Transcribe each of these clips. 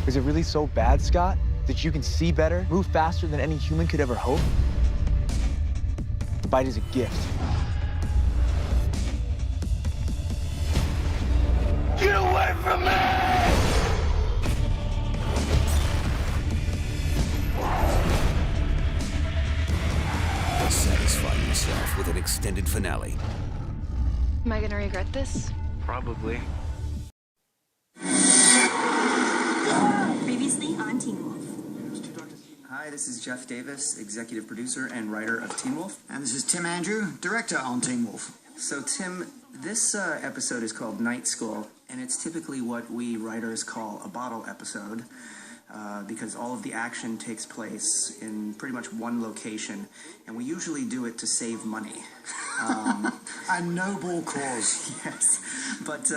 Is it really so bad, Scott, that you can see better, move faster than any human could ever hope? The bite is a gift. Get away from me! Satisfy yourself with an extended finale. Am I gonna regret this? Probably. Previously on Teen Wolf. Hi, this is Jeff Davis, executive producer and writer of Teen Wolf. And this is Tim Andrew, director on Teen Wolf. So, Tim, this episode is called Night School, and it's typically what we writers call a bottle episode, because all of the action takes place in pretty much one location, and we usually do it to save money. A noble cause. Yes, but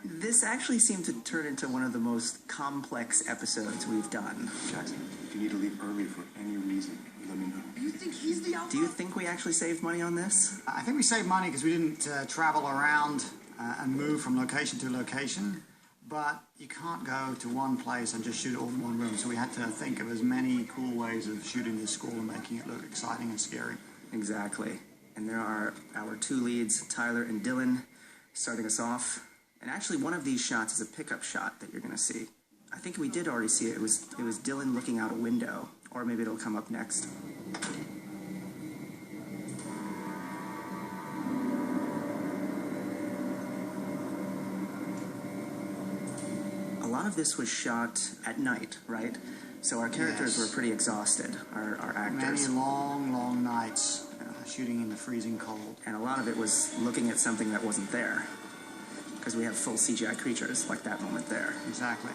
this actually seemed to turn into one of the most complex episodes we've done. Jackson, if you need to leave early for any reason, let me know. You think he's the outlaw? Do you think we actually saved money on this? I think we saved money because we didn't travel around and move from location to location. But you can't go to one place and just shoot it all in one room. So we had to think of as many cool ways of shooting this school and making it look exciting and scary. Exactly. And there are our two leads, Tyler and Dylan, starting us off. And actually, one of these shots is a pickup shot that you're going to see. I think we did already see it. It was Dylan looking out a window, or maybe it'll come up next. A lot of this was shot at night, right? So our characters were pretty exhausted, our actors. Many long, long nights shooting in the freezing cold. And a lot of it was looking at something that wasn't there. Because we have full CGI creatures, like that moment there. Exactly.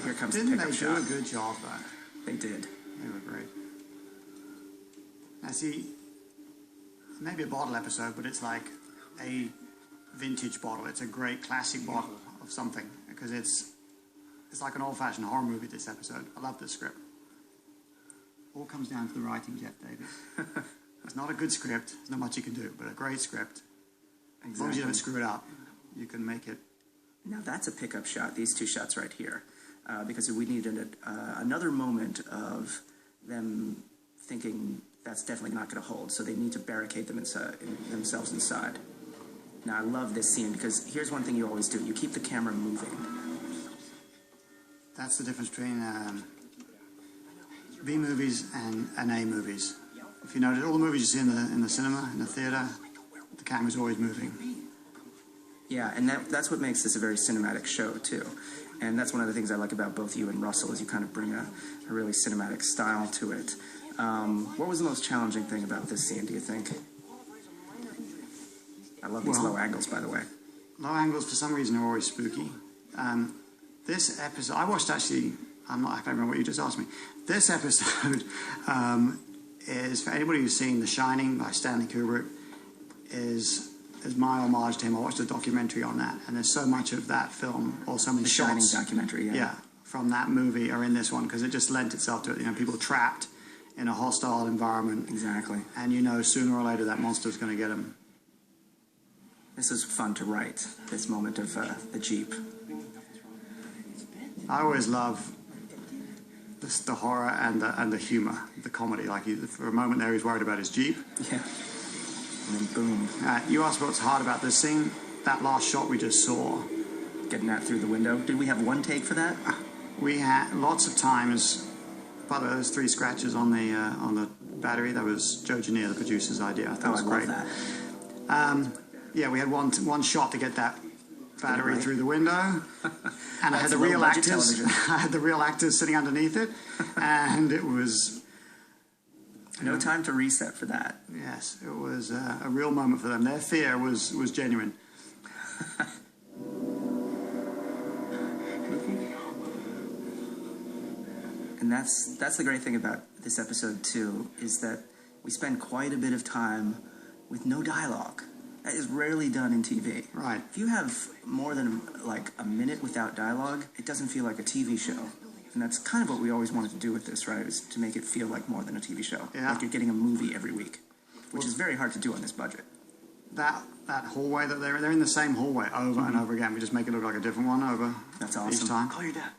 Here comes Didn't the pickup they shot. do a good job, though? They did. They were great. Now, see, maybe a bottle episode, but it's like a vintage bottle. It's a great classic bottle of something, because it's like an old-fashioned horror movie, this episode. I love this script. All comes down to the writing, Jeff Davis. It's not a good script. There's not much you can do, but a great script. Exactly. As long as you don't screw it up, you can make it. Now that's a pickup shot, these two shots right here. Because we needed another moment of them thinking that's definitely not going to hold, so they need to barricade themselves inside. Now I love this scene, because here's one thing you always do. You keep the camera moving. That's the difference between B movies and A movies. If you notice, all the movies you see in the cinema, in the theater, the camera's always moving. Yeah, and that's what makes this a very cinematic show, too. And that's one of the things I like about both you and Russell, is you kind of bring a really cinematic style to it. What was the most challenging thing about this scene, do you think? I love these low angles, by the way. Low angles, for some reason, are always spooky. This episode, I watched actually, I can't remember what you just asked me. This episode is, for anybody who's seen The Shining by Stanley Kubrick, is my homage to him. I watched a documentary on that, and there's so much of that film, or so many The shots. Shining documentary, yeah. Yeah, from that movie are in this one, because it just lent itself to it. You know, people trapped in a hostile environment. Exactly. And you know, sooner or later that monster's going to get them. This is fun to write, this moment of the Jeep. I always love the horror and the humor, the comedy. Like, for a moment there, he's worried about his Jeep. Yeah. And then boom. You asked what's hard about this scene. That last shot we just saw. Getting that through the window. Did we have one take for that? We had lots of times. By the way, those 3 scratches on the battery, that was Joe Janier, the producer's idea. I thought it was great. Love that. Yeah, we had one shot to get that battery through the window, and I had the low real budget actors. television. I had the real actors sitting underneath it, and it was No time to reset for that. yes, it was a real moment for them. Their fear was genuine. And that's the great thing about this episode too, is that we spend quite a bit of time with no dialogue. That is rarely done in TV. Right. If you have more than like a minute without dialogue, it doesn't feel like a TV show. And that's kind of what we always wanted to do with this, right? Is to make it feel like more than a TV show. Yeah. Like you're getting a movie every week, which is very hard to do on this budget. That hallway that they're in the same hallway over and over again. We just make it look like a different one over That's awesome. each time. Call your dad.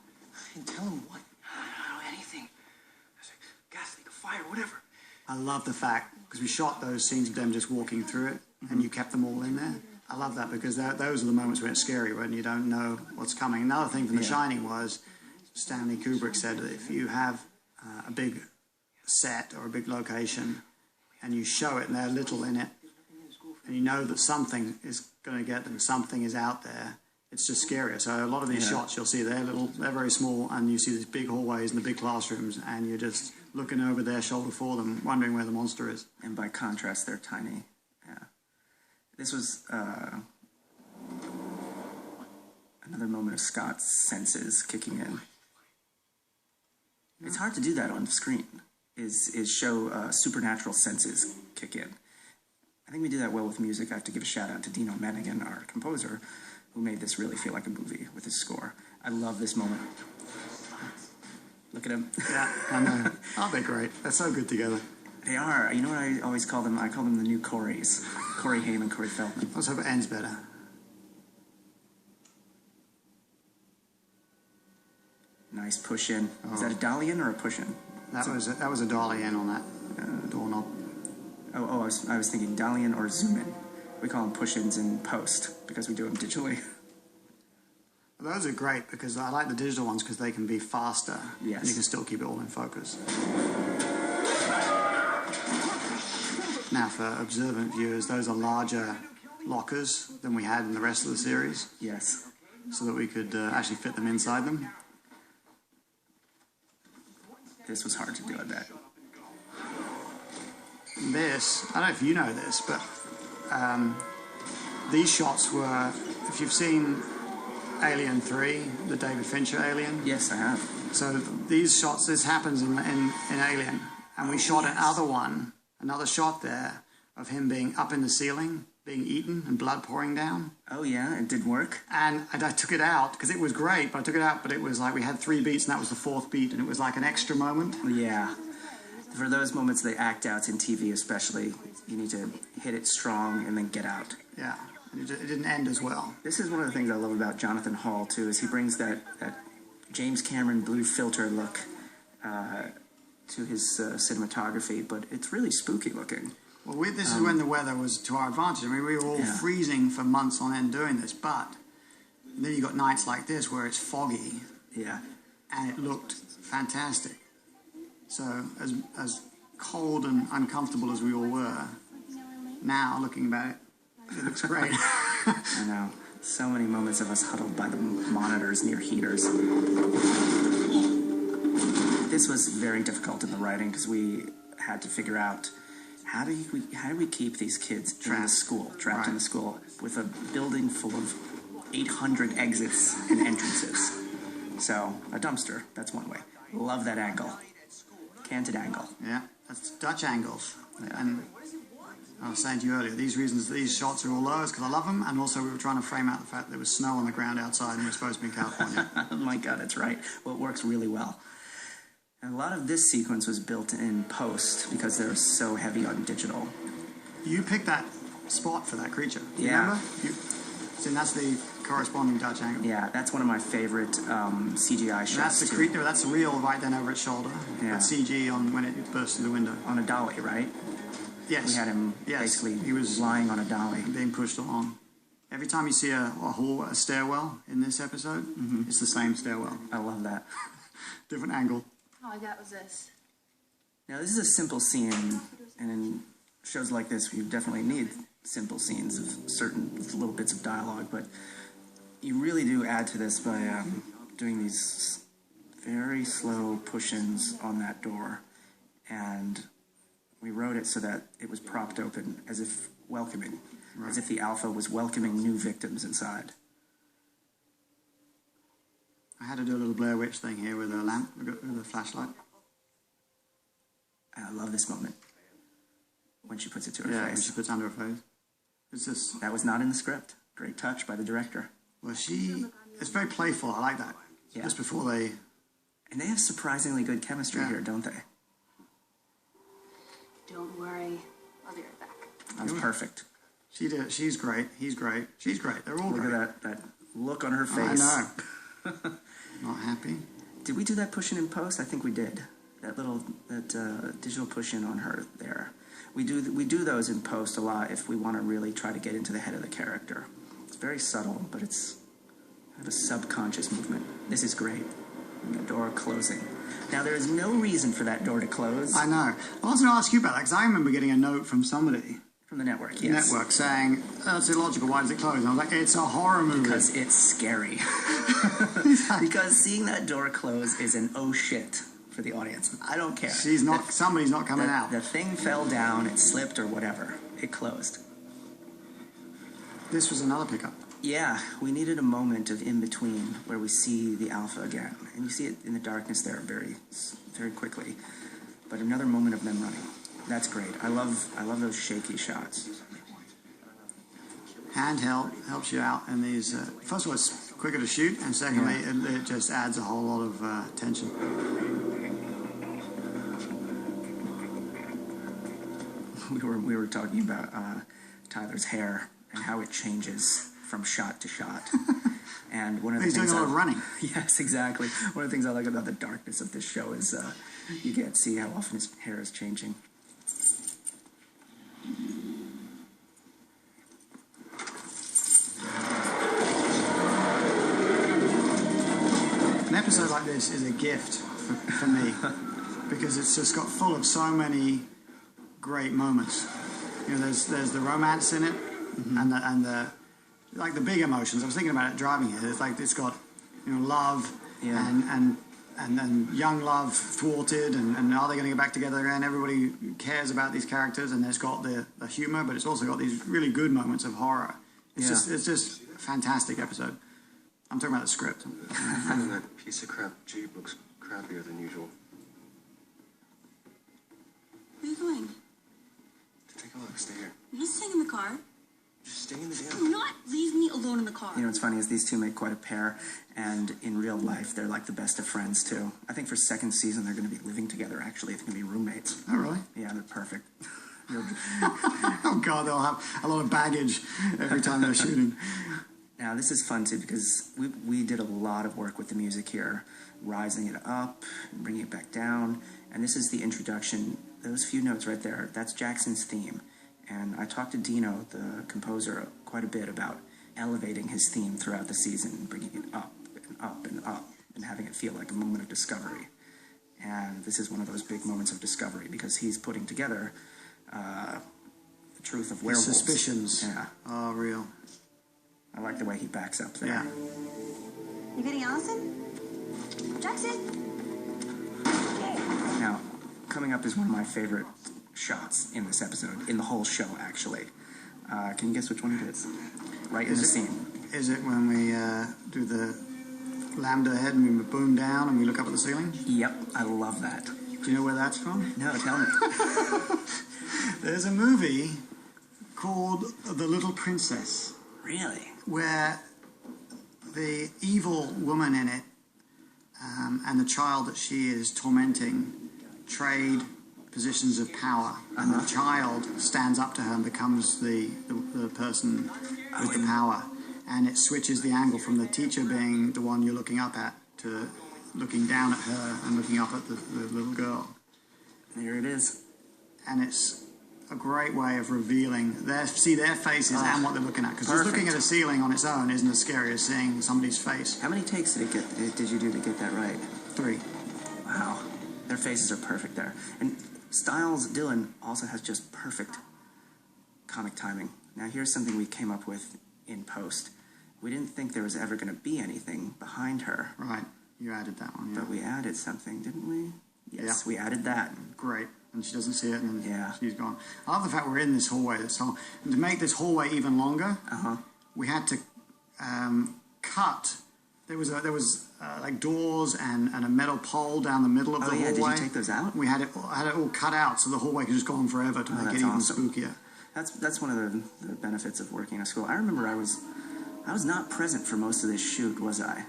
And tell him what? I don't know anything. I was like, gas leak, a fire, whatever. I love the fact, because we shot those scenes of them just walking through it, and you kept them all in there. I love that, because those are the moments when it's scary, when you don't know what's coming. Another thing from The Shining was, Stanley Kubrick said that if you have a big set or a big location, and you show it and they're little in it, and you know that something is going to get them, something is out there, it's just scarier. So a lot of these shots you'll see, they're very small, and you see these big hallways and the big classrooms, and you're just looking over their shoulder for them, wondering where the monster is. And by contrast, they're tiny. Yeah. This was another moment of Scott's senses kicking in. It's hard to do that on screen, is show supernatural senses kick in. I think we do that well with music. I have to give a shout out to Dino Menigan, our composer, who made this really feel like a movie with his score. I love this moment. Look at him. Yeah, I know. Oh, they're great. They're so good together. They are. You know what I always call them? I call them the new Coreys. Corey Haim and Corey Feldman. Let's hope it ends better. Nice push in. Is that a dolly in or a push in? That was a dolly in on that doorknob. Oh, I was thinking dolly in or zoom in. We call them push-ins in post because we do them digitally. Those are great because I like the digital ones because they can be faster. Yes. And you can still keep it all in focus. Now, for observant viewers, those are larger lockers than we had in the rest of the series. Yes. So that we could actually fit them inside them. This was hard to do, I bet. This, I don't know if you know this, but these shots were, if you've seen Alien 3, the David Fincher Alien. Yes, I have. So these shots, this happens in Alien. And we shot another shot there of him being up in the ceiling, being eaten and blood pouring down. Oh yeah, it did work? And I took it out because it was great, but I took it out, but it was like we had 3 beats and that was the 4th beat and it was like an extra moment. Yeah. For those moments, the act outs in TV especially, you need to hit it strong and then get out. Yeah, and it didn't end as well. This is one of the things I love about Jonathan Hall, too, is he brings that James Cameron blue filter look to his cinematography, but it's really spooky looking. Well, this is when the weather was to our advantage. I mean, we were all freezing for months on end doing this, but then you got nights like this where it's foggy. Yeah. And it looked fantastic. So, as cold and uncomfortable as we all were, now, looking back, it looks great. I know. So many moments of us huddled by the monitors near heaters. This was very difficult in the writing because we had to figure out how do we keep these kids trapped in the school with a building full of 800 exits and entrances. So, a dumpster, that's one way. Love that angle. Canted angle. Yeah, that's Dutch angles. Yeah. And I was saying to you earlier, these shots are all those because I love them, and also we were trying to frame out the fact that there was snow on the ground outside and we were supposed to be in California. Oh my God, that's right. Well, it works really well. And a lot of this sequence was built in post because they're so heavy on digital. You picked that spot for that creature. Yeah. Remember? So that's the corresponding Dutch angle. Yeah, that's one of my favorite CGI shots. That's the creature. That's real right then over its shoulder. Yeah. That's CG on when it burst through the window. On a dolly, right? Yes. We had him basically he was lying on a dolly. Being pushed along. Every time you see a stairwell in this episode, it's the same stairwell. I love that. Different angle. All I got was this. Now, this is a simple scene, and in shows like this, we definitely need simple scenes of certain little bits of dialogue, but you really do add to this by doing these very slow push-ins on that door, and we wrote it so that it was propped open as if welcoming, as if the alpha was welcoming new victims inside. I had to do a little Blair Witch thing here with a lamp, with a flashlight. And I love this moment when she puts it to her When face. she puts it under her face. It's just... That was not in the script. Great touch by the director. Well, it's very playful. I like that. Yeah. Just before they... And they have surprisingly good chemistry here, don't they? Don't worry. I'll be right back. That was perfect. She's great. He's great. She's great. They're all Look great. at that look on her face. I know. Not happy. Did we do that push-in in post? I think we did. That digital push-in on her there. We do those in post a lot if we want to really try to get into the head of the character. It's very subtle, but it's kind of a subconscious movement. This is great. And the door closing. Now, there is no reason for that door to close. I know. I was going to ask you about that because I remember getting a note from somebody. From the network, yes. Network saying, oh, that's illogical, why does it close? And I was like, it's a horror movie. Because it's scary. Because seeing that door close is an oh shit for the audience. I don't care. Somebody's not coming out. The thing fell down, it slipped or whatever. It closed. This was another pickup. Yeah, we needed a moment of in-between where we see the alpha again. And you see it in the darkness there very, very quickly. But another moment of them running. That's great. I love those shaky shots. Handheld helps you out in these. First of all, it's quicker to shoot, and secondly, it just adds a whole lot of tension. We were talking about Tyler's hair and how it changes from shot to shot. And one of the He's things doing a lot of running. Yes, exactly. One of the things I like about the darkness of this show is you get to see how often his hair is changing. An episode like this is a gift for me because it's just got full of so many great moments. You know, there's the romance in it, and the like the big emotions. I was thinking about it driving here. It's like it's got, you know, love and then young love thwarted, and are they going to get back together again? Everybody cares about these characters, and it's got the humor, but it's also got these really good moments of horror. It's just a fantastic episode. I'm talking about the script. That piece of crap Jeep looks crappier than usual. Where are you going? Take a look, stay here. I'm not staying in the car. Just stay in the Do damn... not leave me alone in the car. You know what's funny is these two make quite a pair, and in real life they're like the best of friends too. I think for second season they're going to be living together. Actually, they're going to be roommates. Oh, really? Yeah, they're perfect. Oh, God, they'll have a lot of baggage every time they're shooting. Now this is fun too because we did a lot of work with the music here, rising it up, bringing it back down, and this is the introduction. Those few notes right there, that's Jackson's theme. And I talked to Dino, the composer, quite a bit about elevating his theme throughout the season, bringing it up and up and up, and having it feel like a moment of discovery. And this is one of those big moments of discovery because he's putting together the truth of werewolves. The suspicions are real. I like the way he backs up there. Yeah. You getting Allison? Jackson? Now, coming up is one of my favorite shots in this episode, in the whole show, actually. Can you guess which one it is? Right in the scene. Is it when we do the lambda head and we boom down and we look up at the ceiling? Yep, I love that. Do you know where that's from? No, tell me. There's a movie called The Little Princess Really? where the evil woman in it and the child that she is tormenting trade positions of power, and the child stands up to her and becomes the person with the power, and it switches the angle from the teacher being the one you're looking up at to looking down at her and looking up at the little girl. There it is. And it's a great way of revealing their faces and what they're looking at, because just looking at a ceiling on its own isn't as scary as seeing somebody's face. How many takes did you do to get that right? 3. Wow. Their faces are perfect there. And Styles Dillon also has just perfect comic timing. Now here's something we came up with in post. We didn't think there was ever going to be anything behind her. Right. You added that one, yeah. But we added something, didn't we? Yes, Yeah. we added that. Great. And she doesn't see it, and Yeah. she's gone. I love the fact we're in this hallway. So to make this hallway even longer, we had to cut. There was like doors and a metal pole down the middle of the hallway. Did you take those out? We had it all cut out, so the hallway could just go on forever to make it that's even awesome. spookier. That's one of the benefits of working in a school. I remember I was not present for most of this shoot, was I?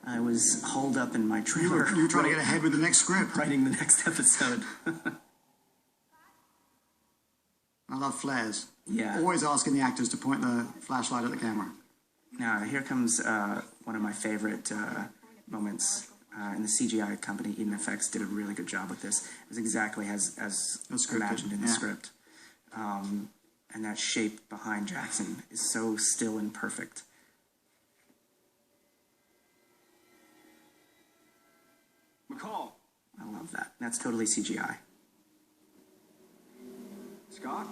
I was holed up in my trailer. You were trying to get ahead with the next script. writing the next episode. I love flares. Yeah. Always asking the actors to point the flashlight at the camera. Now, here comes one of my favorite moments And the CGI company, Eden Effects, did a really good job with this. It was exactly as scripted, imagined in the yeah. script. And that shape behind Jackson is so still and perfect. McCall. I love that. That's totally CGI. Scott?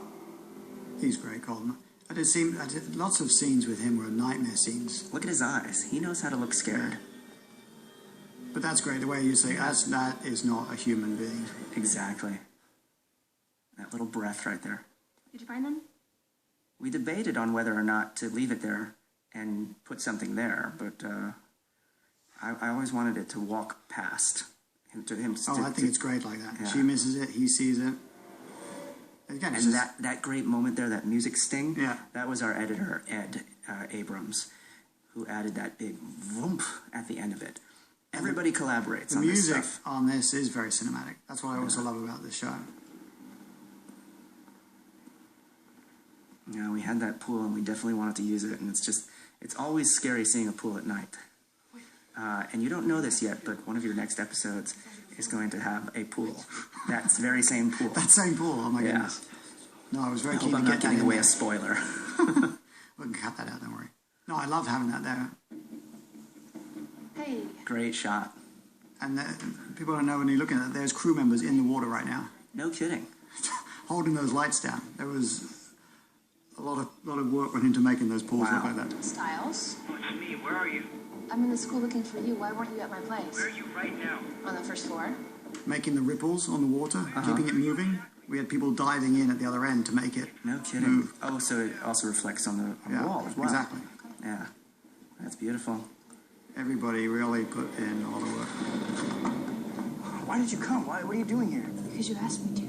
He's great, Colton. I did lots of scenes with him were nightmare scenes. Look at his eyes. He knows how to look scared. But that's great, the way you say, that is not a human being. Exactly. That little breath right there. Did you find them? We debated on whether or not to leave it there and put something there, but I always wanted it to walk past him. I think it's great like that. Yeah. She misses it, he sees it. Again, it's And just, that great moment there, that music sting, Yeah. that was our editor, Ed Abrams, who added that big whoomp at the end of it. Everybody collaborates the on this music stuff. on this is very cinematic. That's what I also love about this show. Yeah, we had that pool and we definitely wanted to use it, and it's always scary seeing a pool at night. And you don't know this yet, but one of your next episodes is going to have a pool. That very same pool. That same pool, oh my Yeah. goodness. No, I was very I keen hope to I'm get not that giving in away there. a spoiler. We can cut that out, don't worry. No, I love having that there. Hey. Great shot. And people don't know when you're looking at it, there's crew members in the water right now, No kidding. holding those lights down. There was a lot of work went into making those pools look Wow. like that. Styles? Oh, it's me. Where are you? I'm in the school looking for you. Why weren't you at my place? Where are you right now? On the first floor. Making the ripples on the water, keeping it moving. We had people diving in at the other end to make it No kidding. move. Oh, so it also reflects on the wall as well. Exactly. Yeah. That's beautiful. Everybody really put in a lot of work. Why did you come? What are you doing here? Because you asked me to.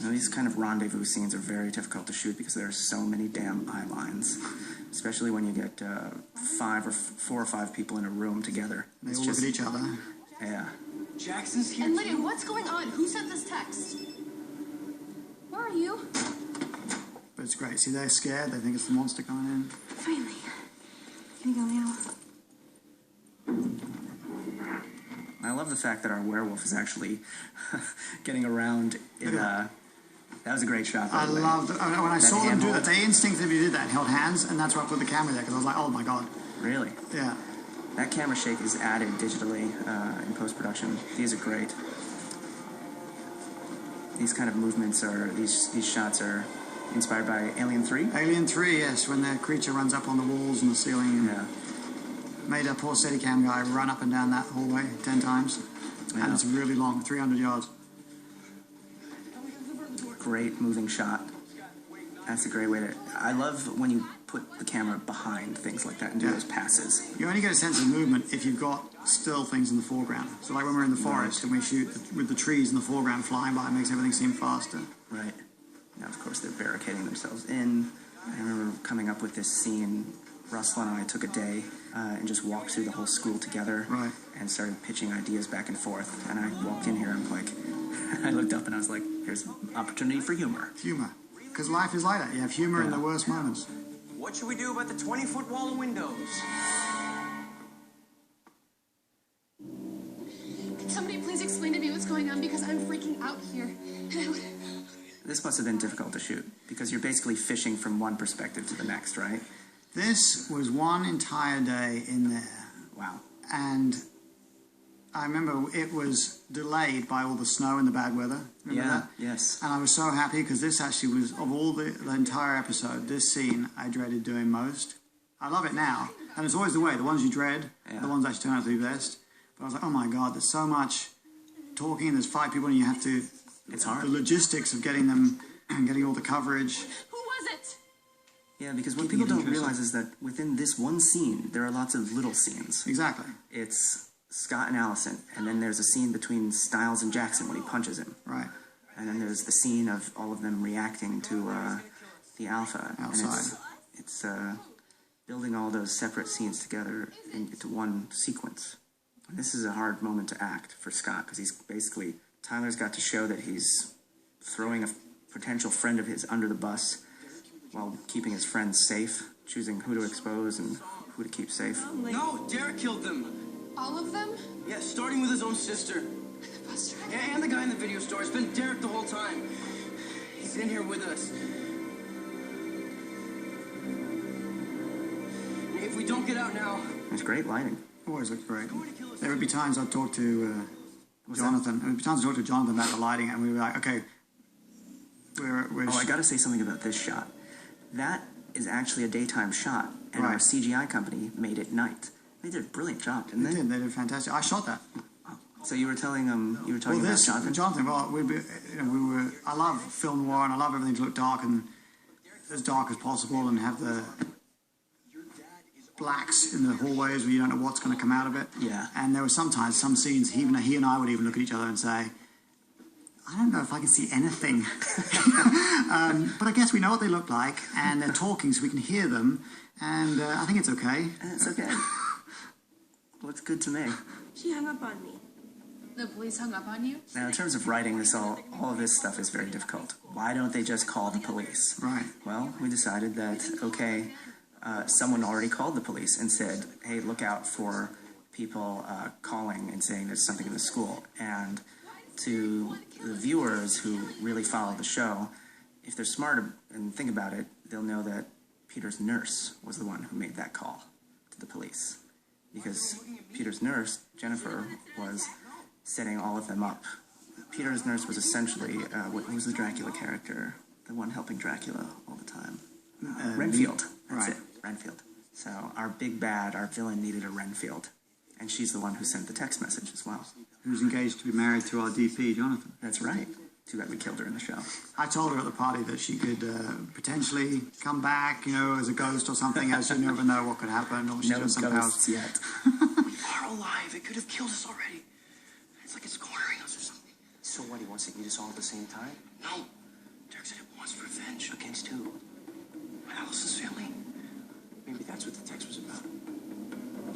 Now, these kind of rendezvous scenes are very difficult to shoot because there are so many damn eye lines, especially when you get 4 or 5 people in a room together. They It's all look at each other. Yeah. Jackson's here. And Lydia, what's going on? Who sent this text? Where are you? But it's great. See, they're scared. They think it's the monster coming in. Finally. Can you go now? I love the fact that our werewolf is actually getting around in that was a great shot, by I the way. love when I That saw them do handhold. that. They instinctively did that, held hands, and that's why I put the camera there because I was like, oh my god. Really. Yeah. That camera shake is added digitally in post-production. These are great. These kind of movements these shots are inspired by Alien 3. Alien 3, yes, when the creature runs up on the walls and the ceiling. Yeah. Made a poor Steadicam guy run up and down that hallway 10 times. Yeah. And it's really long, 300 yards. Great moving shot. That's a great way to... I love when you put the camera behind things like that and do those passes. You only get a sense of movement if you've got still things in the foreground. So like when we're in the forest and we shoot with the trees in the foreground flying by, it makes everything seem faster. Right. Now, of course, they're barricading themselves in. I remember coming up with this scene. Russell and I took a day and just walked through the whole school together. Right. And started pitching ideas back and forth. And I walked in here and like... I looked up and I was like, here's an opportunity for humor. Humor. Because life is like that. You have humor in the worst moments. What should we do about the 20-foot wall of windows? Can somebody please explain to me what's going on? Because I'm freaking out here. This must have been difficult to shoot because you're basically fishing from one perspective to the next, right? This was one entire day in there. Wow. And I remember it was delayed by all the snow and the bad weather. Remember that? Yes. And I was so happy because this actually was, of all the entire episode, this scene I dreaded doing most. I love it now. And it's always the way. The ones you dread are the ones that actually turn out to be best. But I was like, oh my God, there's so much talking and there's 5 people and you have to... It's hard. The logistics of getting them and getting all the coverage. Who was it? Yeah, because what people don't realize is that within this one scene, there are lots of little scenes. Exactly. It's Scott and Allison, and then there's a scene between Styles and Jackson when he punches him. Right. And then there's the scene of all of them reacting to the Alpha. Outside. And it's building all those separate scenes together into one sequence. And this is a hard moment to act for Scott, because he's basically... Tyler's got to show that he's throwing a potential friend of his under the bus while keeping his friends safe, choosing who to expose and who to keep safe. No, Derek killed them. All of them? Yeah, starting with his own sister. The bus driver? Yeah, and the guy in the video store. It's been Derek the whole time. He's in here with us. If we don't get out now... It's great lighting. Always looks great. There would be times I'd talk to Jonathan. There would be times I'd talk to Jonathan about the lighting, and we were like, okay, we're Oh, I gotta say something about this shot. That is actually a daytime shot, and our Right. CGI company made it night. They did a brilliant job, didn't they? They did fantastic. I shot that. So you were telling you were talking Well, about this Jonathan? Jonathan. Well, we were. I love film noir, and I love everything to look dark and as dark as possible, and have the blacks in the hallways where you don't know what's going to come out of it. Yeah. And there were sometimes some scenes he and I would even look at each other and say, I don't know if I can see anything. But I guess we know what they look like, and they're talking so we can hear them, and I think it's okay. It's okay. Looks good to me. She hung up on me. The police hung up on you? Now, in terms of writing this, all of this stuff is very difficult. Why don't they just call the police? Right. Well, we decided that, okay, someone already called the police and said, hey, look out for people calling and saying there's something in the school. And to the viewers who really follow the show, if they're smart and think about it, they'll know that Peter's nurse was the one who made that call to the police. Because Peter's nurse, Jennifer, was setting all of them up. Peter's nurse was essentially, who was the Dracula character? The one helping Dracula all the time. Renfield. That's right. it. Renfield. So our big bad, our villain, needed a Renfield. And she's the one who sent the text message as well. Who's engaged to be married to our DP, Jonathan. That's right. Too bad we killed her in the show. I told her at the party that she could potentially come back, as a ghost or something, as you never know what could happen. Or she's No just somehow. ghosts yet. We are alive. It could have killed us already. It's like it's cornering us or something. So what, he wants to eat us all at the same time? No. Derek said it wants revenge. Against who? Alice's family? Maybe that's what the text was about.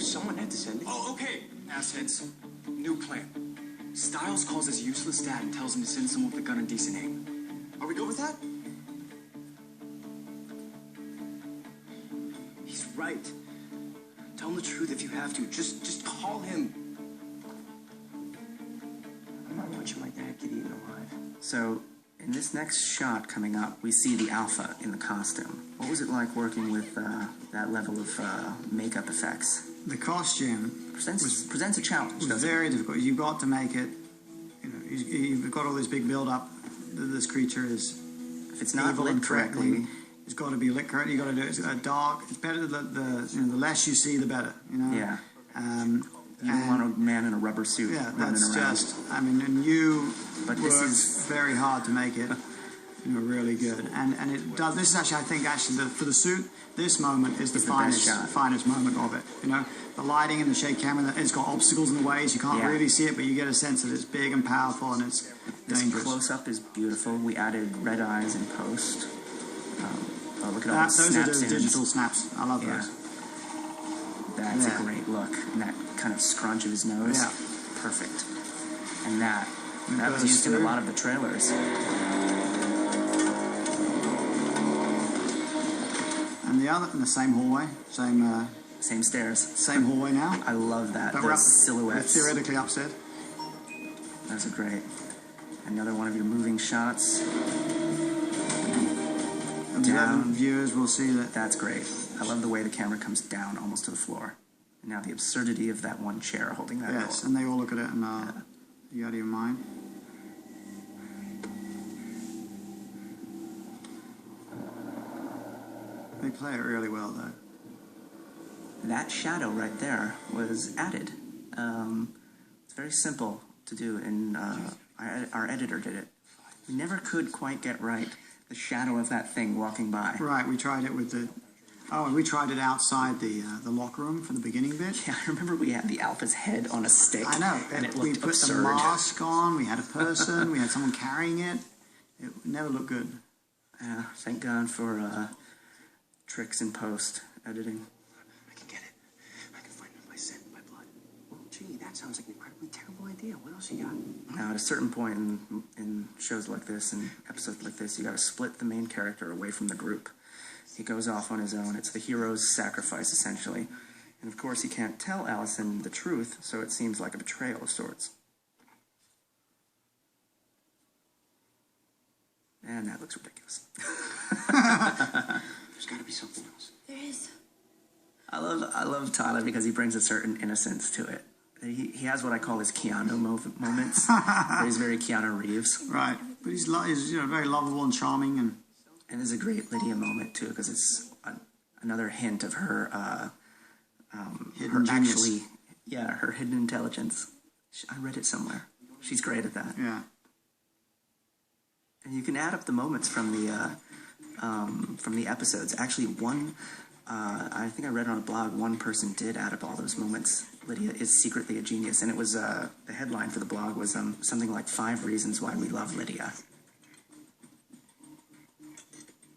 Someone had to send it. Oh, okay. Assheads. New plan. Styles calls his useless dad and tells him to send someone with a gun and decent aim. Are we good with that? He's right. Tell him the truth if you have to. Just call him. I'm not watching my dad get eaten alive. So, in this next shot coming up, we see the Alpha in the costume. What was it like working with that level of makeup effects? The costume Presents a challenge, was doesn't it? very difficult. You've got to make it. You've got all this big build-up. This creature is If it's not evil lit and threatening. correctly, It's got to be lit correctly. You've got to do it dark. It's better the less you see, the better. yeah. You don't and- want a man in a rubber suit Yeah, running that's around. just. I mean, and you But worked this is- very hard to make it, really good. And it does. This is actually, I think, for the suit, this moment is the It's the best shot. finest moment of it. The lighting and the shake camera. It's got obstacles in the way, so you can't Yeah. really see it, but you get a sense that it's big and powerful and it's This dangerous. close-up is beautiful. We added red eyes in post. Oh, look at all Those the are snaps the in. digital snaps. I love Yeah. those. That's Yeah. a great look. And that kind of scrunch of his nose. Yeah. Perfect. And that got was a used in a stir. lot of the trailers. And the same hallway, Same stairs. same hallway now. I love that. But we're Those up- silhouettes. We're theoretically upstairs. Those are great. Another one of your moving shots. And the Down. 11 viewers will see that. That's great. I love the way the camera comes down almost to the floor. And now the absurdity of that one chair holding that Yes, door. and they all look at it and you out of your mind. They play it really well, though. That shadow right there was added. It's very simple to do, and our editor did it. We never could quite get right the shadow of that thing walking by. Right, we tried it with the. Oh, and we tried it outside the locker room for the beginning bit. Yeah, I remember we had the Alpha's head on a stick. I know. And it we looked put absurd. the mask on. We had a person. We had someone carrying it. It never looked good. Yeah, thank God for tricks in post editing. I can get it. I can find it by scent, by blood. Well, gee, that sounds like an incredibly terrible idea. What else you got? Now, at a certain point in shows like this and episodes like this, you got to split the main character away from the group. He goes off on his own. It's the hero's sacrifice, essentially. And of course, he can't tell Allison the truth, so it seems like a betrayal of sorts. And that looks ridiculous. There's got to be something else. There is. I love Tyler because he brings a certain innocence to it. He has what I call his Keanu moments. Where he's very Keanu Reeves. Right, but he's very lovable and charming, and there's a great Lydia moment too, because it's another hint of her hidden genius. Actually, yeah, her hidden intelligence. I read it somewhere. She's great at that. Yeah. And you can add up the moments from the episodes. Actually, I think I read on a blog, one person did add up all those moments. Lydia is secretly a genius, and it was the headline for the blog was something like 5 reasons why we love Lydia.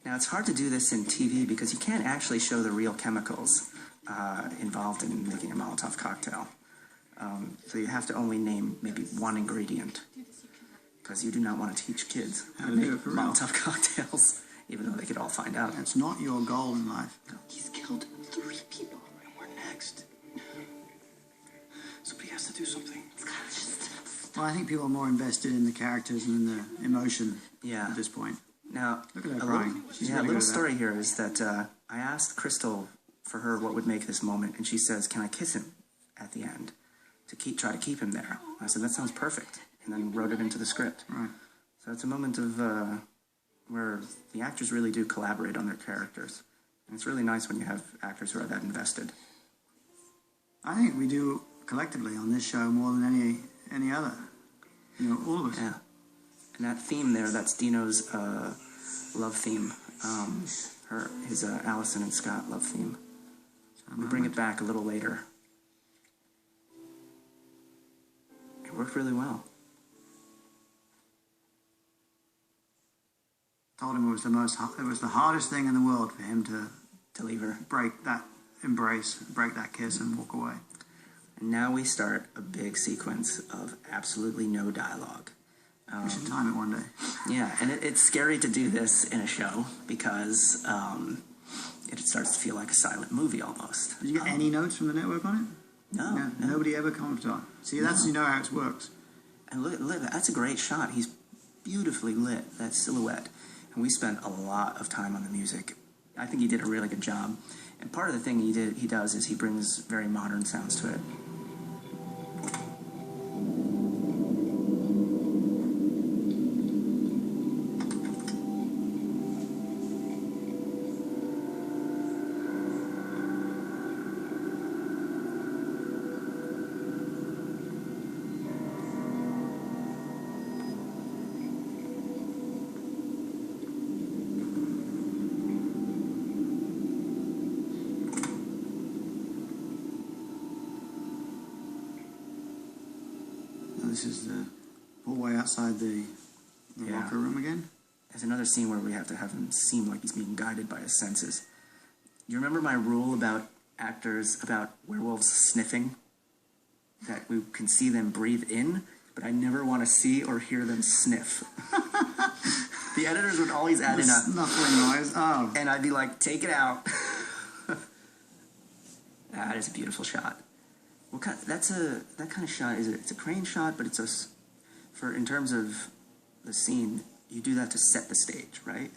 Now, it's hard to do this in TV because you can't actually show the real chemicals involved in making a Molotov cocktail. So you have to only name maybe one ingredient, because you do not want to teach kids how to make Molotov cocktails, even though they could all find out. It's not your goal in life. He's killed 3 people, and we're next. Somebody has to do something. Well, I think people are more invested in the characters and in the emotion Yeah. at this point. Now, Look at her a crying. little, She's yeah, really a little good at that. story here is that I asked Crystal for her what would make this moment, and she says, "Can I kiss him at the end to try to keep him there?" I said, "That sounds perfect," and then wrote it into the script. Right. So it's a moment of where the actors really do collaborate on their characters, and it's really nice when you have actors who are that invested. I think we do collectively on this show more than any other. All of us. Yeah, and that theme there, that's Dino's love theme, his Allison and Scott love theme. We bring it back a little later. It worked really well. Told him it was the hardest thing in the world for him To leave her. break that embrace, break that kiss, and walk away. And now we start a big sequence of absolutely no dialogue. We should time it one day. Yeah, and it's scary to do this in a show because it starts to feel like a silent movie almost. Did you get any notes from the network on it? No, Yeah, no. nobody ever commented on it. See, that's No. how it works. And look, that's a great shot. He's beautifully lit, that silhouette. And we spent a lot of time on the music. I think he did a really good job. And part of the thing he does is he brings very modern sounds to it. This is the hallway outside the Yeah. locker room again. There's another scene where we have to have him seem like he's being guided by his senses. You remember my rule about actors, about werewolves sniffing? That we can see them breathe in, but I never want to see or hear them sniff. The editors would always add in a snuffling noise. Oh. and I'd be like, take it out. That is a beautiful shot. What kind? That kind of shot is it's a crane shot, but in terms of the scene, you do that to set the stage, right?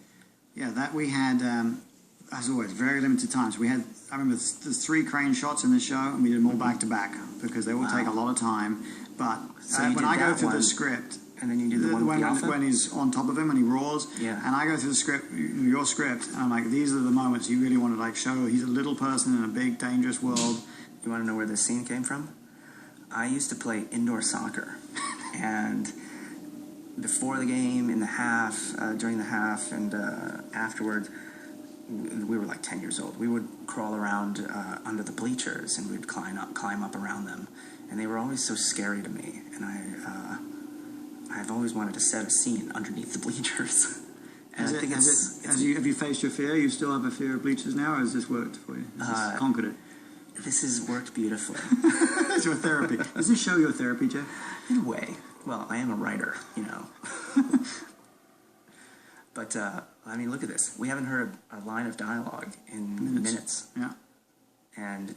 Yeah, that we had, as always, very limited time. So I remember there's 3 crane shots in the show, and we did them all back to back because they all take a lot of time. But So you when did I go that through one, the script, and then you do the one with the alpha? when he's on top of him and he roars, Yeah. and I go through the script, your script, and I'm like, these are the moments you really want to show. He's a little person in a big, dangerous world. You want to know where this scene came from? I used to play indoor soccer, and before the game, in the half, during the half, and afterwards, we were like 10 years old. We would crawl around under the bleachers, and we'd climb up around them, and they were always so scary to me. And I've always wanted to set a scene underneath the bleachers. And I think have you faced your fear? You still have a fear of bleachers now, or has this worked for you? Has this conquered it? This has worked beautifully. It's your therapy. Does this show your therapy, Jeff? In a way. Well, I am a writer, you know. But, I mean, look at this. We haven't heard a line of dialogue in minutes. Yeah. And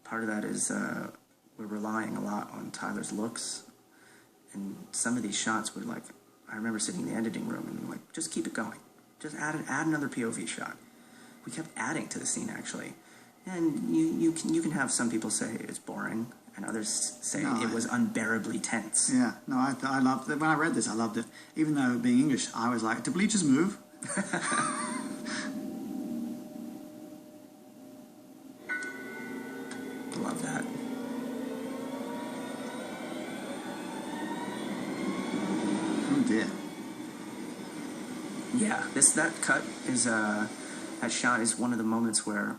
part of that is we're relying a lot on Tyler's looks, and some of these shots were like, I remember sitting in the editing room and like, just keep it going, just add another POV shot. We kept adding to the scene actually, and you can have some people say it's boring, and others say it was unbearably tense. Yeah, no, I loved it. When I read this, I loved it. Even though being English, I was like, do bleachers move? Love that. Oh dear. Yeah, that cut is that shot is one of the moments where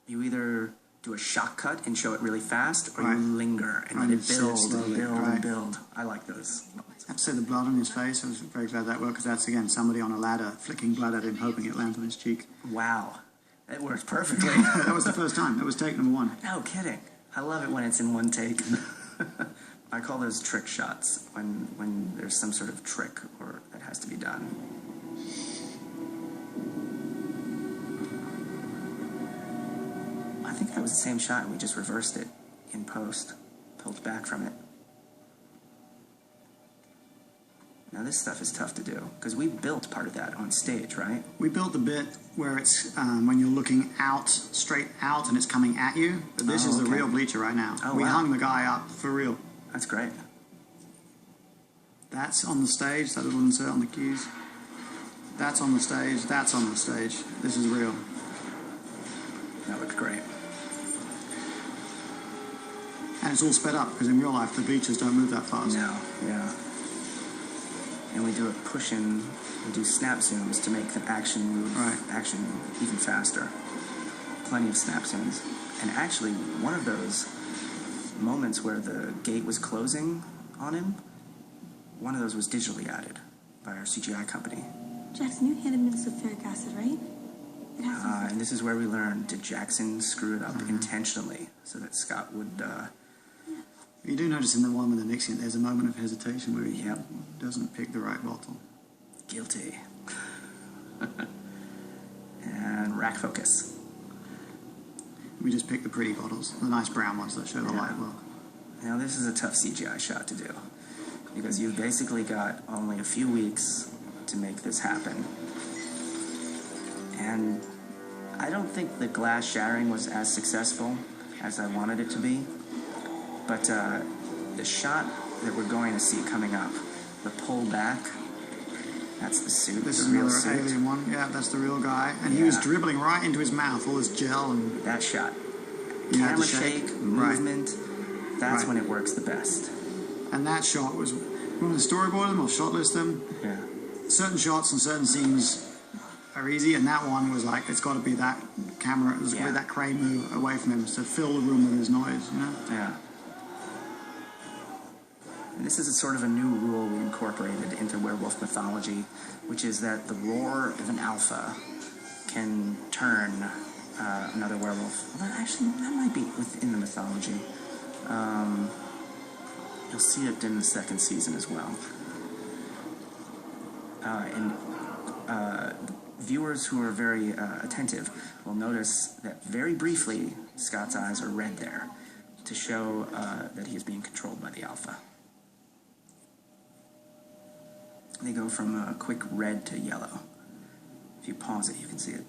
you either do a shot cut and show it really fast, or you linger and let it build and build and build. I like those moments. I have to say the blood on his face, I was very glad that worked, because that's, again, somebody on a ladder flicking blood at him, hoping it lands on his cheek. Wow. It works perfectly. That was the first time. That was take number one. No kidding. I love it when it's in one take. I call those trick shots, when there's some sort of trick or that has to be done. I think that was the same shot, and we just reversed it in post, pulled back from it. Now this stuff is tough to do, because we built part of that on stage, right? We built the bit where it's when you're looking out, straight out, and it's coming at you. But this is the real bleacher right now. Oh, we wow. hung the guy up for real. That's great. That's on the stage, that little insert on the keys. That's on the stage, that's on the stage. This is real. That looks great. And it's all sped up, because in real life the bleachers don't move that fast. No, yeah. And we do it pushing, we do snap zooms to make the action move, action even faster. Plenty of snap zooms. And actually, one of those moments where the gate was closing on him, one of those was digitally added by our CGI company. Jackson, you handed me the sulfuric acid, right? And this is where we learned, did Jackson screw it up intentionally so that Scott would... You do notice in the one with the Nixon, there's a moment of hesitation where he doesn't pick the right bottle. Guilty. And rack focus. We just pick the pretty bottles, the nice brown ones that show the light well. Now this is a tough CGI shot to do, because you've basically got only a few weeks to make this happen. And I don't think the glass shattering was as successful as I wanted it to be. But the shot that we're going to see coming up, the pull back, that's the suit. This the is real another suit. alien one. Yeah, that's the real guy. And he was dribbling right into his mouth, all this gel and... That shot. You had to Camera shake, movement, that's when it works the best. And that shot was... We want to storyboard them or shot list them. Yeah. Certain shots and certain scenes are easy, and that one was like, it's got to be that camera, it's got to be that crane move away from him to fill the room with his noise, you know? Yeah. And this is a sort of a new rule we incorporated into werewolf mythology, which is that the roar of an alpha can turn another werewolf. Well, actually, that might be within the mythology. You'll see it in the second season as well. Viewers who are very attentive will notice that very briefly Scott's eyes are red there to show that he is being controlled by the alpha. They go from a quick red to yellow. If you pause it, you can see it.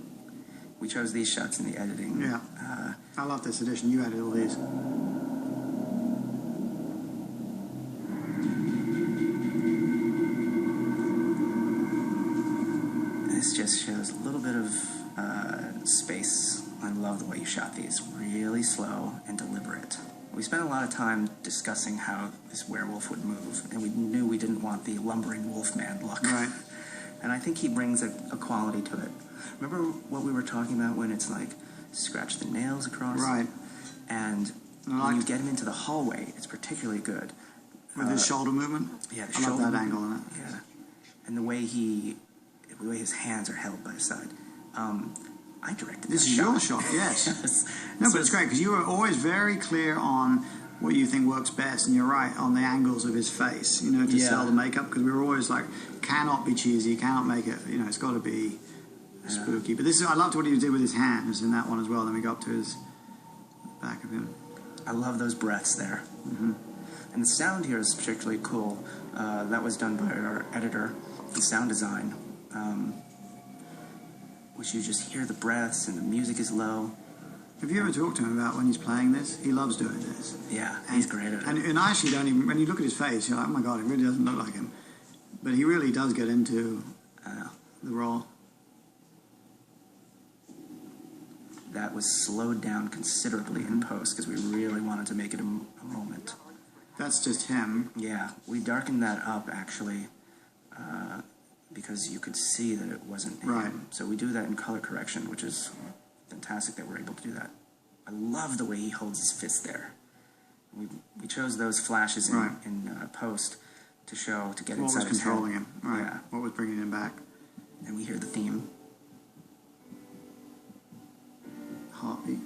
We chose these shots in the editing. Yeah. I love this edition. You added all these. This just shows a little bit of space. I love the way you shot these. Really slow and deliberate. We spent a lot of time discussing how this werewolf would move, and we knew we didn't want the lumbering wolfman look. Right. And I think he brings a quality to it. Remember what we were talking about when it's like, scratch the nails across? Right. And when you get him into the hallway, it's particularly good. With his shoulder movement? Yeah, the I shoulder love that movement. angle in it. Yeah. And the way his hands are held by his side. I directed This that is shot. your shot, yes. Yes. No, but it's great because you were always very clear on what you think works best, and you're right on the angles of his face, you know, to sell the makeup, because we were always like, cannot be cheesy, cannot make it, you know, it's got to be spooky. But this is, I loved what he did with his hands in that one as well. Then we got to his back of him. I love those breaths there. And the sound here is particularly cool. That was done by our editor, the sound design, which you just hear the breaths and the music is low. Have you ever talked to him about when he's playing this? He loves doing this. Yeah, he's great at it. And I actually don't even, when you look at his face, you're like, oh my God, it really doesn't look like him. But he really does get into the role. That was slowed down considerably in post because we really wanted to make it a moment. That's just him. Yeah, we darkened that up actually because you could see that it wasn't him. Right. So we do that in color correction, which is fantastic that we're able to do that. I love the way he holds his fist there. We chose those flashes in, Right. in post to show, to get What inside was his controlling head. him? Right. Yeah. What was bringing him back? And we hear the theme. Heartbeat.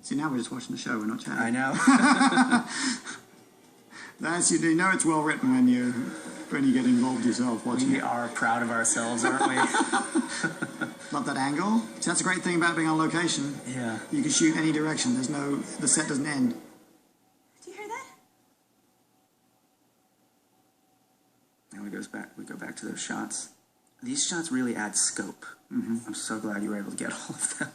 See, now we're just watching the show, we're not chatting. I know. That's, you know it's well written when you get involved yourself watching We it. are proud of ourselves, aren't we? Love that angle. See, that's a great thing about being on location. Yeah. You can shoot any direction. The set doesn't end. Do you hear that? And we go back to those shots. These shots really add scope. I'm so glad you were able to get all of them.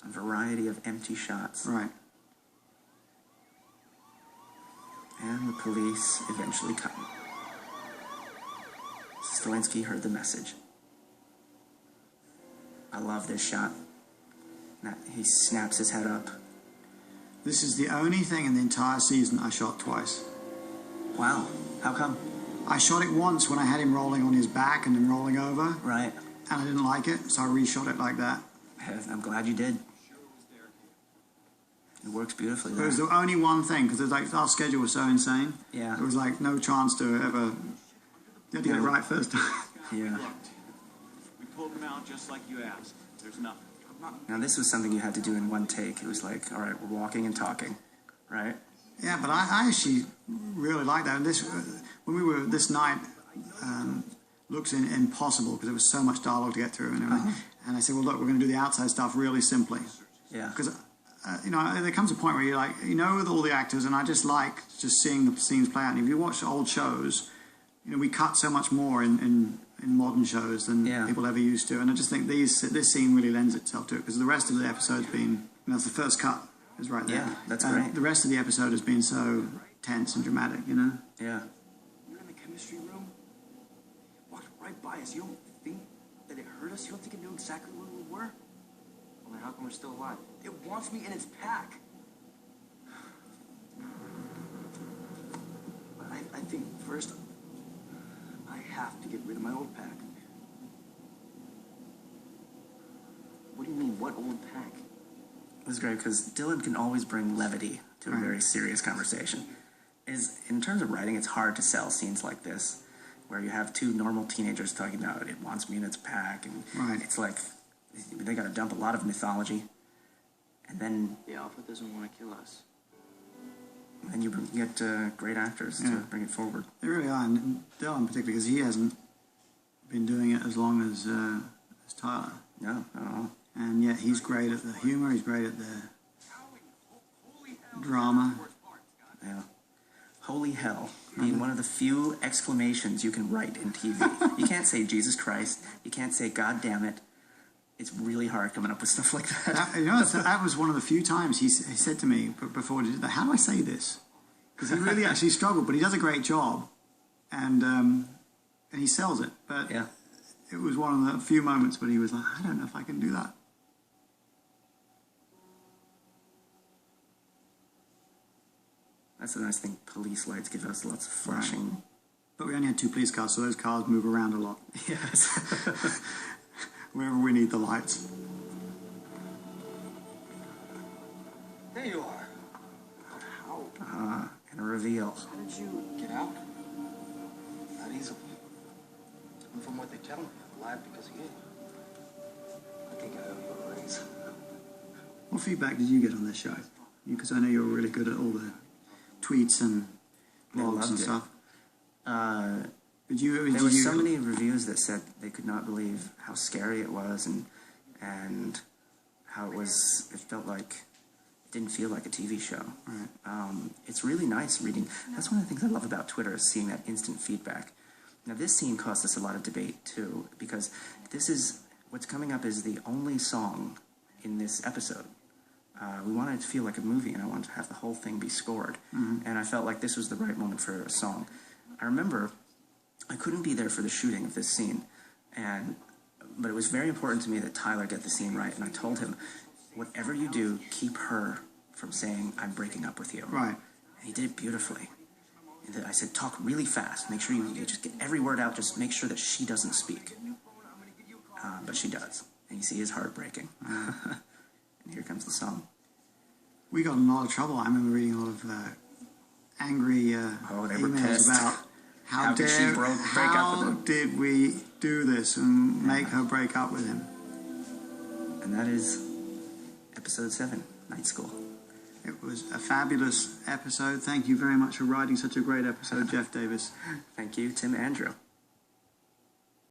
A variety of empty shots. Right. And the police eventually come. Stilinski heard the message. I love this shot. He snaps his head up. This is the only thing in the entire season I shot twice. Wow. How come? I shot it once when I had him rolling on his back and then rolling over, Right. and I didn't like it, so I reshot it like that. I'm glad you did. It works beautifully It there. was the only one thing, because like our schedule was so insane. Yeah. There was like no chance to ever. You had to get it right first time. Yeah. We pulled him out just like you asked. There's nothing. Now this was something you had to do in one take. It was like, all right, we're walking and talking, right? Yeah, but I actually really like that. And this, when we were this night, looks impossible because there was so much dialogue to get through and everything. And I said, well, look, we're going to do the outside stuff really simply. Yeah. Because you know, there comes a point where you're like, you know, with all the actors, and I just like just seeing the scenes play out. And if you watch old shows, you know, we cut so much more in modern shows than people ever used to. And I just think this scene really lends itself to it because the rest of the episode's been, you know, it's the first cut is right there. Yeah, that's great. The rest of the episode has been so tense and dramatic, you know. Yeah. We were in the chemistry room. Walked right by us. You don't think that it hurt us? You don't think it knew exactly where we were? Well, then how come we're still alive? It wants me in its pack. But I think first I have to get rid of my old pack. What do you mean, what old pack? It was great because Dylan can always bring levity to a very serious conversation. In terms of writing, it's hard to sell scenes like this, where you have two normal teenagers talking about it wants me in its pack, and it's like they got to dump a lot of mythology, and then The Alpha doesn't want to kill us. and you get great actors to bring it forward. They really are, and Dylan particularly because he hasn't been doing it as long as Tyler. No, not at all. And yet he's great at the humor. He's great at the drama. Yeah. Holy hell, being one of the few exclamations you can write in TV. You can't say Jesus Christ. You can't say God damn it. It's really hard coming up with stuff like that. You know, that was one of the few times he said to me before he did that, how do I say this? Because he really actually struggled, but he does a great job. And he sells it. But it was one of the few moments when he was like, I don't know if I can do that. That's the nice thing. Police lights give us lots of flashing. But we only had 2 police cars, so those cars move around a lot. Yes. Wherever we need the lights. There you are. How? And a reveal. How did you get out? Not easily. And from what they tell me, I'm alive because of you. I think I owe you a raise. What feedback did you get on this show? Because I know you're really good at all the tweets and blogs and stuff. Did There were so many reviews that said they could not believe how scary it was and how it felt like, it didn't feel like a TV show. Right. It's really nice reading. That's one of the things I love about Twitter, is seeing that instant feedback. Now, this scene caused us a lot of debate, too, because what's coming up is the only song in this episode. We wanted it to feel like a movie, and I wanted to have the whole thing be scored. And I felt like this was the right moment for a song. I remember I couldn't be there for the shooting of this scene, but it was very important to me that Tyler get the scene right, and I told him, whatever you do, keep her from saying, "I'm breaking up with you." Right. And he did it beautifully. And I said, talk really fast. Make sure you just get every word out. Just make sure that she doesn't speak. But she does. And you see his heart breaking. And here comes the song. We got in a lot of trouble. I remember reading a lot of angry They were emails pissed. about how did she break up with him? did we do this and make her break up with him? And that is episode 7, Night School. It was a fabulous episode. Thank you very much for writing such a great episode, Jeff Davis. Thank you, Tim Andrew.